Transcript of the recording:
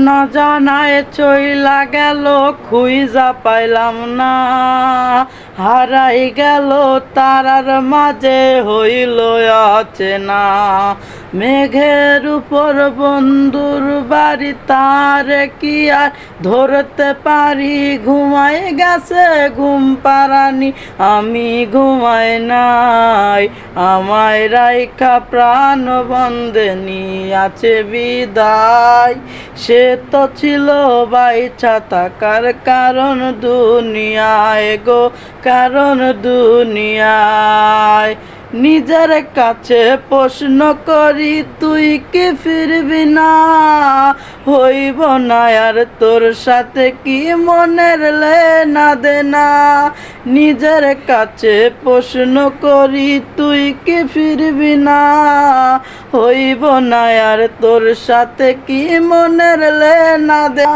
না জানায় চইলা গেল, খুঁজা পাইলাম না। হারাই গেল তারার মাঝে, হইল অচেনা। মেঘের উপর বন্ধুর বাড়ি, তার কি আর ধরতে পারি? ঘুমাই গেছে ঘুম পারানি, আমি ঘুমাই নাই। আমায় রাইখা প্রাণ বন্ধে নিয়াছে বিদায়। সে তো ছিল বাইচা থাকার কারণ দুনিয়ায় গো, কারণ দুনিয়ায়। নিজের কাছে প্রশ্ন করি, তুই কি ফিরবি না? হইব না আর তোর সাথে কি মনের লেনা দেনা? নিজের কাছে প্রশ্ন করি, তুই কি ফিরবি না? হইব না আর তোর সাথে কি মনের লেনা দেনা?